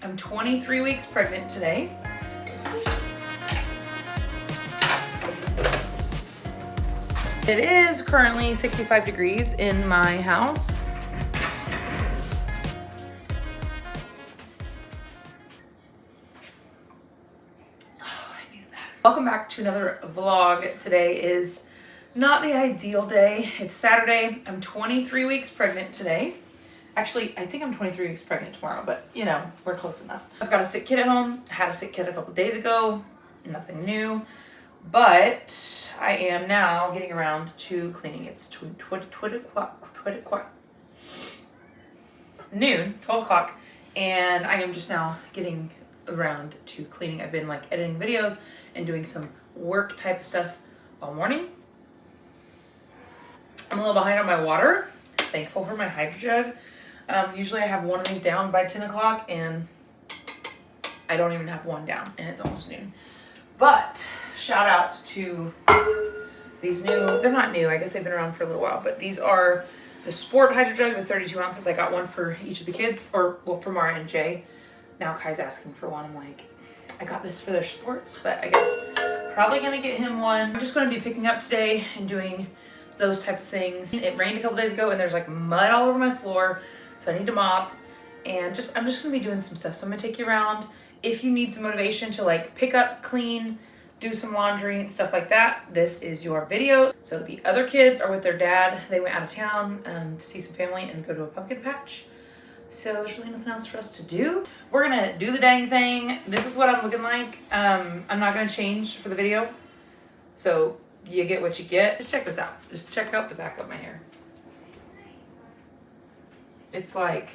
I'm 23 weeks pregnant today. It is currently 65 degrees in my house. Welcome back to another vlog. Today is not the ideal day. It's Saturday. I'm 23 weeks pregnant today. Actually, I think I'm 23 weeks pregnant tomorrow, but you know, we're close enough. I've got a sick kid at home. I had a sick kid a couple days ago. Nothing new. But I am now getting around to cleaning. It's noon, 12 o'clock, and I am just now getting around to cleaning. I've been like editing videos and doing some work type stuff all morning. I'm a little behind on my water. Thankful for my hydro jug. Usually I have one of these down by 10 o'clock and I don't even have one down and it's almost noon. But shout out to these new, they're not new, I guess they've been around for a little while, but these are the Sport Hydro Jug, the 32 ounces. I got one for each of the kids, or well, for Mara and Jay. Now Kai's asking for one. I'm like, I got this for their sports, but I guess probably gonna get him one. I'm just gonna be picking up today and doing those type of things. It rained a couple days ago and there's like mud all over my floor, so I need to mop. And I'm just gonna be doing some stuff. So I'm gonna take you around. If you need some motivation to like pick up, clean, do some laundry and stuff like that, this is your video. So the other kids are with their dad. They went out of town to see some family and go to a pumpkin patch. So there's really nothing else for us to do. We're gonna do the dang thing. This is what I'm looking like. I'm not gonna change for the video. So you get what you get. Just check this out. Just check out the back of my hair. It's like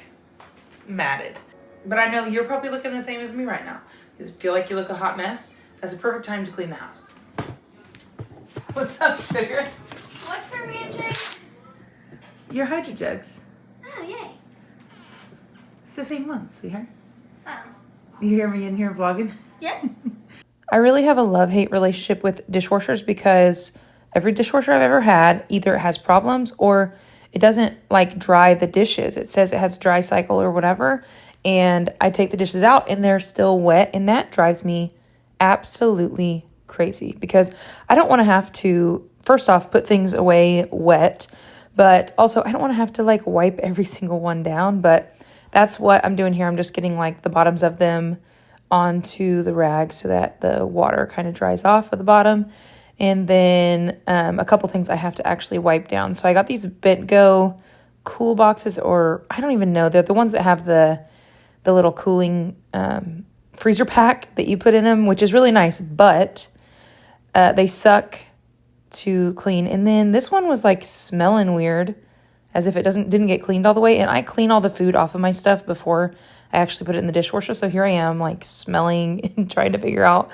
matted. But I know you're probably looking the same as me right now. You feel like you look a hot mess. That's a perfect time to clean the house. What's up, sugar? What's for me and Jay? Your hydro jugs. Oh, yay. It's the same one, sweetheart. Oh. You hear me in here vlogging? Yeah. I really have a love-hate relationship with dishwashers because every dishwasher I've ever had, either it has problems or it doesn't like dry the dishes. It says it has dry cycle or whatever. And I take the dishes out and they're still wet. And that drives me absolutely crazy because I don't want to have to, first off, put things away wet. But also I don't want to have to like wipe every single one down. But that's what I'm doing here. I'm just getting like the bottoms of them onto the rag so that the water kind of dries off at the bottom. And then a couple things I have to actually wipe down. So I got these Bent Go cool boxes, or I don't even know. They're the ones that have the little cooling freezer pack that you put in them, which is really nice, but they suck to clean. And then this one was like smelling weird, as if it didn't get cleaned all the way. And I clean all the food off of my stuff before I actually put it in the dishwasher. So here I am like smelling and trying to figure out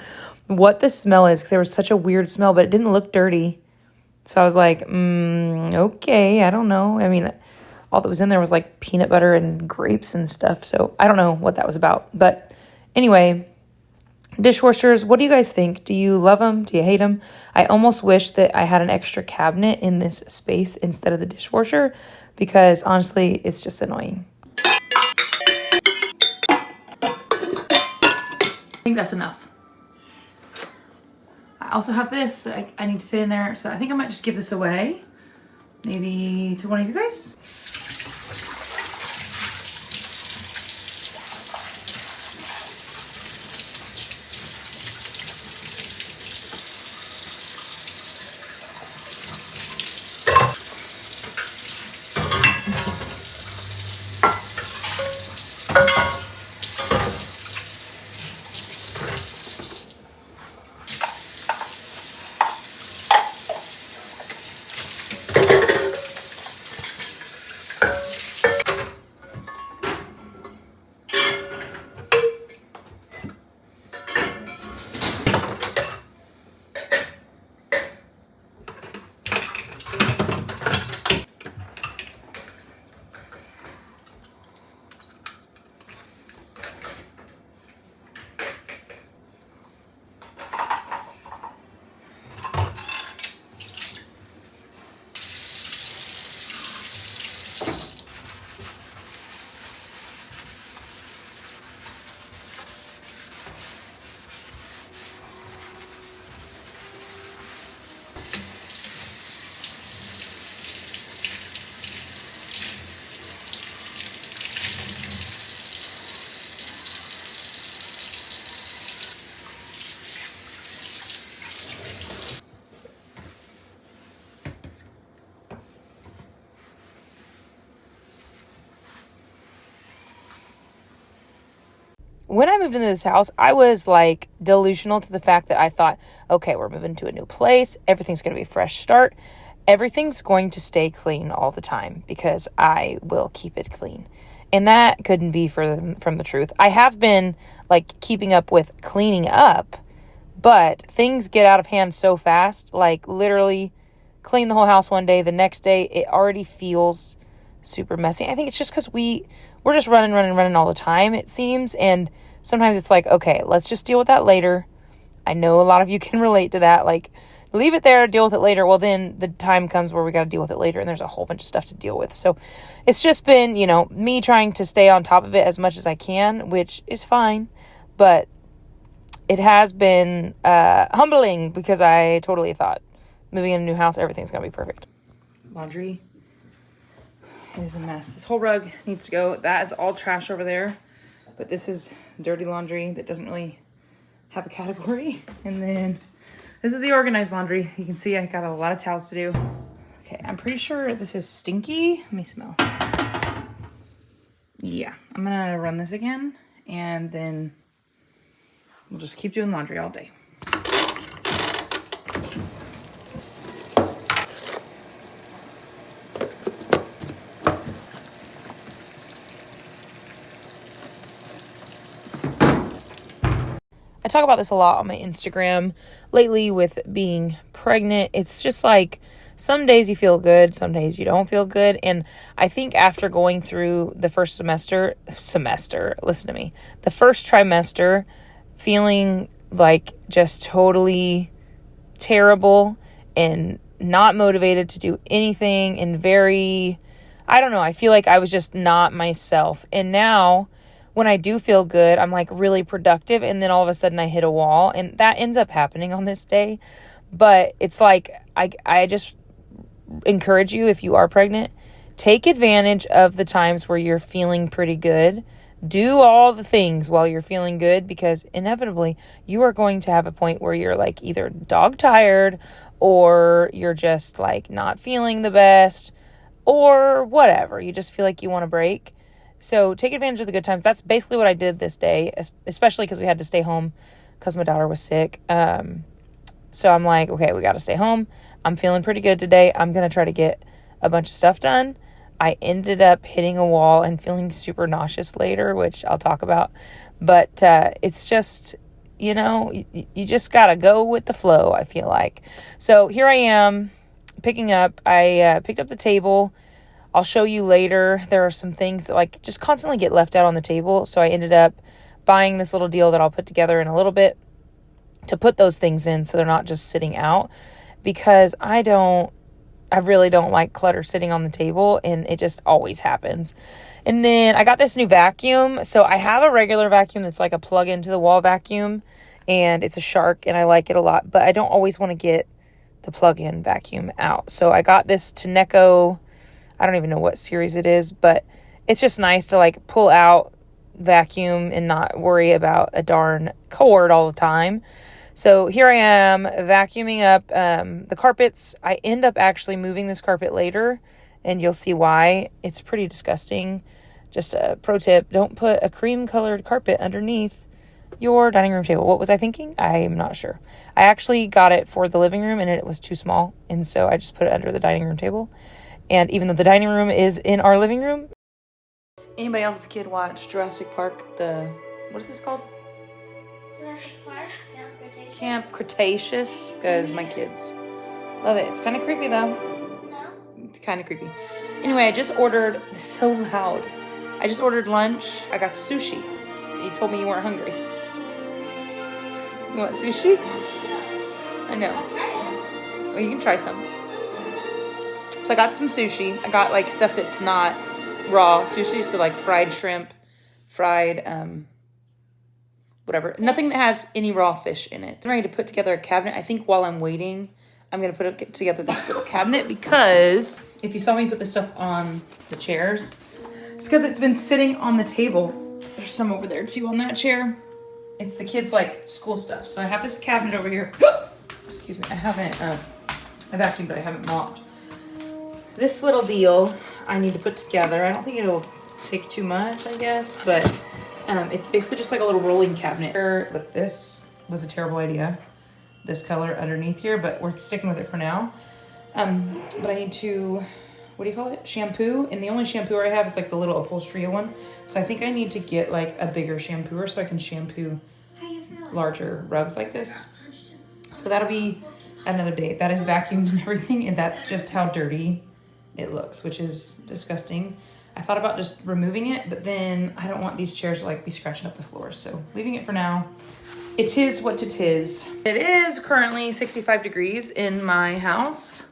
what the smell is, because there was such a weird smell, but it didn't look dirty. So I was like, okay, I don't know. I mean, all that was in there was like peanut butter and grapes and stuff. So I don't know what that was about. But anyway, dishwashers, what do you guys think? Do you love them? Do you hate them? I almost wish that I had an extra cabinet in this space instead of the dishwasher, because honestly, it's just annoying. I think that's enough. I also have this that I need to fit in there. So I think I might just give this away. Maybe to one of you guys. when I moved into this house, I was like delusional to the fact that I thought, okay, we're moving to a new place. Everything's going to be a fresh start. Everything's going to stay clean all the time because I will keep it clean. And that couldn't be further from the truth. I have been like keeping up with cleaning up, but things get out of hand so fast. Like literally clean the whole house one day. The next day it already feels super messy. I think it's just because we're just running all the time, it seems. And sometimes it's like, okay, let's just deal with that later. I know a lot of you can relate to that. Like, leave it there, deal with it later. Well, then the time comes where we got to deal with it later, and there's a whole bunch of stuff to deal with. So it's just been, me trying to stay on top of it as much as I can, which is fine. But it has been humbling because I totally thought moving in a new house, everything's going to be perfect. Laundry is a mess. This whole rug needs to go. That is all trash over there. But this is dirty laundry that doesn't really have a category. And then this is the organized laundry. You can see I got a lot of towels to do. Okay, I'm pretty sure this is stinky. Let me smell. Yeah, I'm gonna run this again, and then we'll just keep doing laundry all day. I talk about this a lot on my Instagram lately with being pregnant. It's just like some days you feel good, some days you don't feel good. And I think after going through the first listen to me, the first trimester, feeling like just totally terrible and not motivated to do anything and I don't know, I feel like I was just not myself. And now when I do feel good, I'm like really productive, and then all of a sudden I hit a wall, and that ends up happening on this day. But it's like I just encourage you, if you are pregnant, take advantage of the times where you're feeling pretty good. Do all the things while you're feeling good, because inevitably you are going to have a point where you're like either dog tired or you're just like not feeling the best or whatever. You just feel like you want a break. So take advantage of the good times. That's basically what I did this day, especially because we had to stay home because my daughter was sick. So I'm like, okay, we got to stay home. I'm feeling pretty good today. I'm going to try to get a bunch of stuff done. I ended up hitting a wall and feeling super nauseous later, which I'll talk about. But it's just, you just got to go with the flow, I feel like. So here I am picking up. I picked up the table. I'll show you later. There are some things that like just constantly get left out on the table. So I ended up buying this little deal that I'll put together in a little bit to put those things in so they're not just sitting out, because I really don't like clutter sitting on the table, and it just always happens. And then I got this new vacuum. So I have a regular vacuum that's like a plug into the wall vacuum, and it's a Shark, and I like it a lot, but I don't always want to get the plug-in vacuum out. So I got this Tenneco, I don't even know what series it is, but it's just nice to like pull out, vacuum, and not worry about a darn cord all the time. So here I am vacuuming up the carpets. I end up actually moving this carpet later, and you'll see why. It's pretty disgusting. Just a pro tip, don't put a cream-colored carpet underneath your dining room table. What was I thinking? I'm not sure. I actually got it for the living room, and it was too small, and so I just put it under the dining room table. And even though the dining room is in our living room. Anybody else's kid watch Jurassic Park, what is this called? Jurassic Park, Camp Cretaceous, because my kids love it. It's kind of creepy though. No? It's kind of creepy. Anyway, I just ordered, this is so loud. I just ordered lunch. I got sushi. You told me you weren't hungry. You want sushi? I know. I'll try it. Oh, you can try some. So I got some sushi. I got like stuff that's not raw sushi, so like fried shrimp, fried whatever. Nothing that has any raw fish in it. I'm ready to put together a cabinet. I think while I'm waiting, I'm going to put together this little cabinet, because if you saw me put this stuff on the chairs, it's because it's been sitting on the table. There's some over there too on that chair. It's the kids' like school stuff. So I have this cabinet over here. Excuse me. I haven't, I vacuumed, but I haven't mopped. This little deal I need to put together. I don't think it'll take too much, I guess, but It's basically just like a little rolling cabinet. Look, this was a terrible idea. This color underneath here, but we're sticking with it for now. But I need to, what do you call it? Shampoo. And the only shampooer I have is like the little upholstery one. So I think I need to get like a bigger shampooer so I can shampoo larger rugs like this. So that'll be another day. That is vacuumed and everything, and that's just how dirty it looks, which is disgusting. I thought about just removing it, but then I don't want these chairs to like be scratching up the floor. So leaving it for now. It is what it is. It is currently 65 degrees in my house.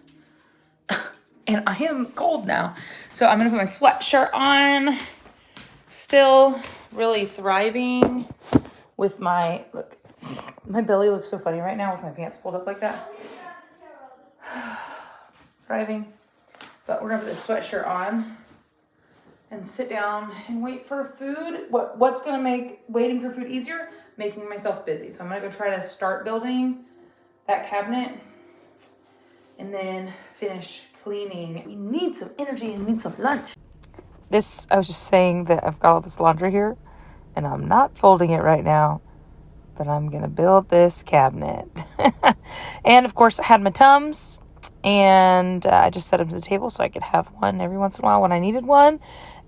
And I am cold now. So I'm gonna put my sweatshirt on. Still really thriving with my, look, my belly looks so funny right now with my pants pulled up like that. Thriving. But we're gonna put this sweatshirt on and sit down and wait for food. What's gonna make waiting for food easier? Making myself busy. So I'm gonna go try to start building that cabinet and then finish cleaning. We need some energy and need some lunch. I was just saying that I've got all this laundry here and I'm not folding it right now, but I'm gonna build this cabinet. And of course I had my Tums and I just set them to the table so I could have one every once in a while when I needed one.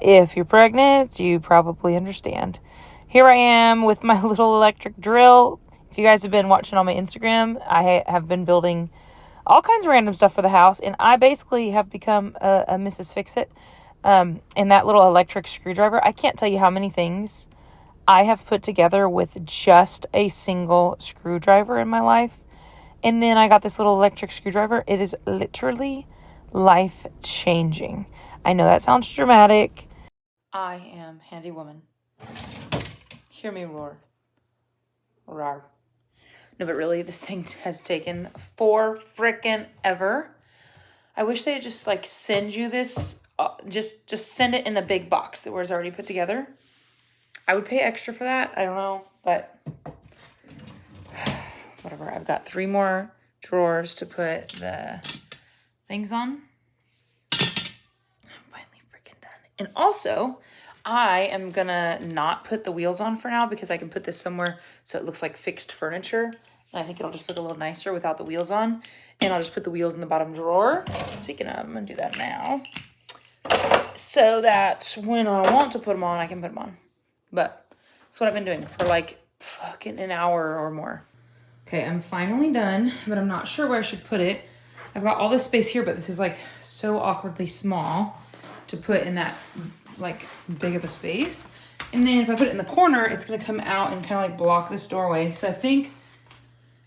If you're pregnant, you probably understand. Here I am with my little electric drill. If you guys have been watching on my Instagram, I have been building all kinds of random stuff for the house, and I basically have become a Mrs. Fix-It. And that little electric screwdriver, I can't tell you how many things I have put together with just a single screwdriver in my life. And then I got this little electric screwdriver. It is literally life-changing. I know that sounds dramatic. I am handy woman. Hear me roar. Roar. No, but really, this thing has taken for frickin' ever. I wish they'd just like send you this, just send it in a big box that was already put together. I would pay extra for that. I don't know, but whatever. I've got 3 more drawers to put the things on. I'm finally freaking done. And also, I am gonna not put the wheels on for now because I can put this somewhere so it looks like fixed furniture. And I think it'll just look a little nicer without the wheels on. And I'll just put the wheels in the bottom drawer. Speaking of, I'm gonna do that now. So that when I want to put them on, I can put them on. But that's what I've been doing for like fucking an hour or more. Okay, I'm finally done, but I'm not sure where I should put it. I've got all this space here, but this is like so awkwardly small to put in that like big of a space. And then if I put it in the corner, it's gonna come out and kind of like block this doorway. So I think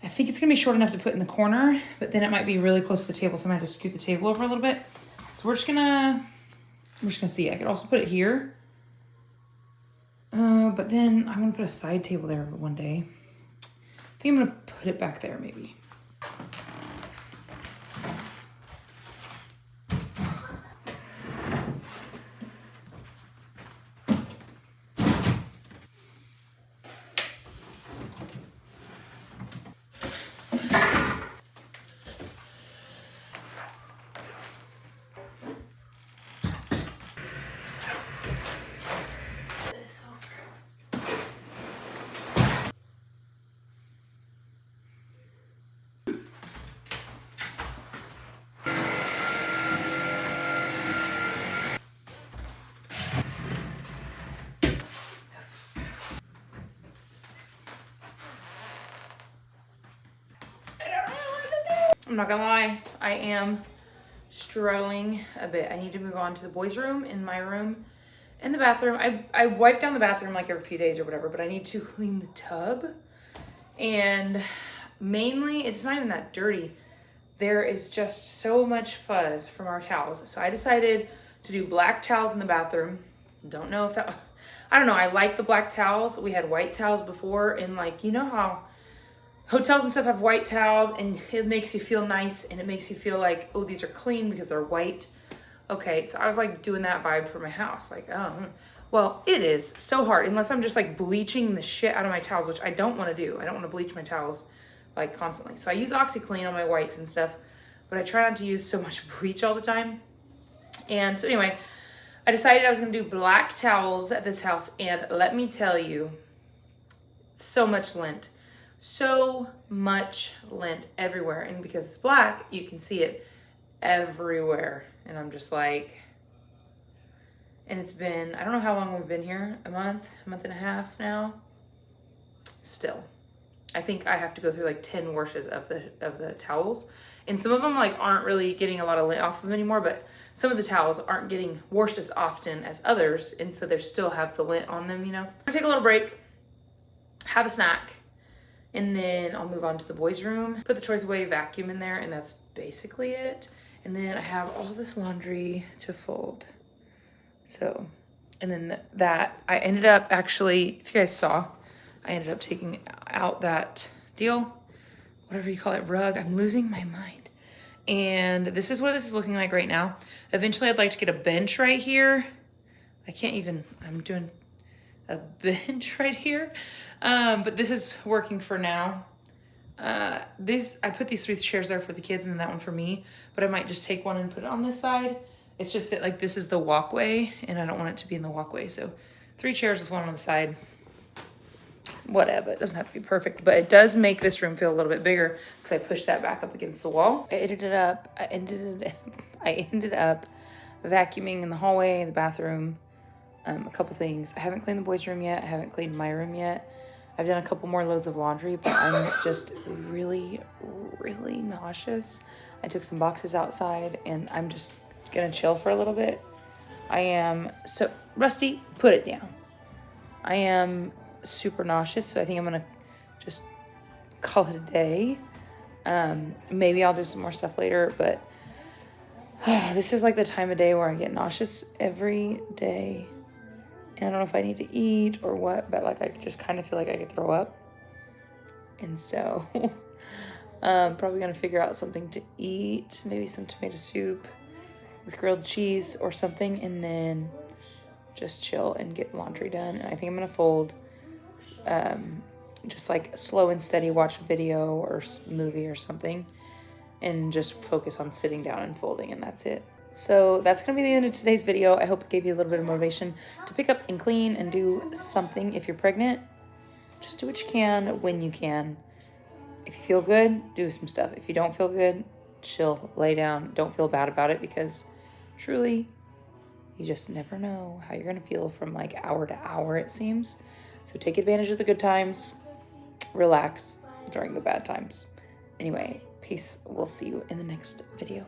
it's gonna be short enough to put in the corner, but then it might be really close to the table, so I'm gonna have to scoot the table over a little bit. So we're just gonna see. I could also put it here. But then I'm gonna put a side table there one day. I think I'm gonna put it back there maybe. I'm not gonna lie, I am struggling a bit. I need to move on to the boys' room, in my room, and the bathroom. I wipe down the bathroom like every few days or whatever, but I need to clean the tub. And mainly, it's not even that dirty. There is just so much fuzz from our towels. So I decided to do black towels in the bathroom. Don't know if that, I don't know. I like the black towels. We had white towels before, and like, you know how hotels and stuff have white towels and it makes you feel nice and it makes you feel like, oh, these are clean because they're white. Okay, so I was like doing that vibe for my house. Like, oh, well, it is so hard unless I'm just like bleaching the shit out of my towels, which I don't want to do. I don't want to bleach my towels like constantly. So I use OxyClean on my whites and stuff, but I try not to use so much bleach all the time. And so anyway, I decided I was gonna do black towels at this house, and let me tell you, so much lint. So much lint everywhere. And because it's black, you can see it everywhere. And I'm just like, and it's been, I don't know how long we've been here, a month and a half now. Still, I think I have to go through like 10 washes of the towels. And some of them like aren't really getting a lot of lint off of them anymore, but some of the towels aren't getting washed as often as others. And so they still have the lint on them, you know. I'm gonna take a little break, have a snack, and then I'll move on to the boys' room, put the toys away, vacuum in there, and that's basically it. And then I have all this laundry to fold. So, and then that, I ended up actually, if you guys saw, I ended up taking out that deal, whatever you call it, rug. I'm losing my mind. And this is what this is looking like right now. Eventually I'd like to get a bench right here. I can't even, I'm doing a bench right here. But this is working for now. I put these 3 chairs there for the kids and then that one for me, but I might just take one and put it on this side. It's just that like this is the walkway and I don't want it to be in the walkway. So 3 chairs with one on the side. Whatever, it doesn't have to be perfect, but it does make this room feel a little bit bigger because I pushed that back up against the wall. I ended up vacuuming in the hallway, the bathroom, a couple things. I haven't cleaned the boys' room yet. I haven't cleaned my room yet. I've done a couple more loads of laundry, but I'm just really, really nauseous. I took some boxes outside and I'm just gonna chill for a little bit. I am so, Rusty, put it down. I am super nauseous, so I think I'm gonna just call it a day. Maybe I'll do some more stuff later, but this is like the time of day where I get nauseous every day. And I don't know if I need to eat or what, but like I just kind of feel like I could throw up. And so probably gonna figure out something to eat, maybe some tomato soup with grilled cheese or something, and then just chill and get laundry done. And I think I'm gonna fold, just like slow and steady, watch a video or movie or something, and just focus on sitting down and folding, and that's it. So that's gonna be the end of today's video. I hope it gave you a little bit of motivation to pick up and clean and do something. If you're pregnant, just do what you can when you can. If you feel good, do some stuff. If you don't feel good, chill, lay down. Don't feel bad about it, because truly, you just never know how you're gonna feel from like hour to hour, it seems. So take advantage of the good times, relax during the bad times. Anyway, peace. We'll see you in the next video.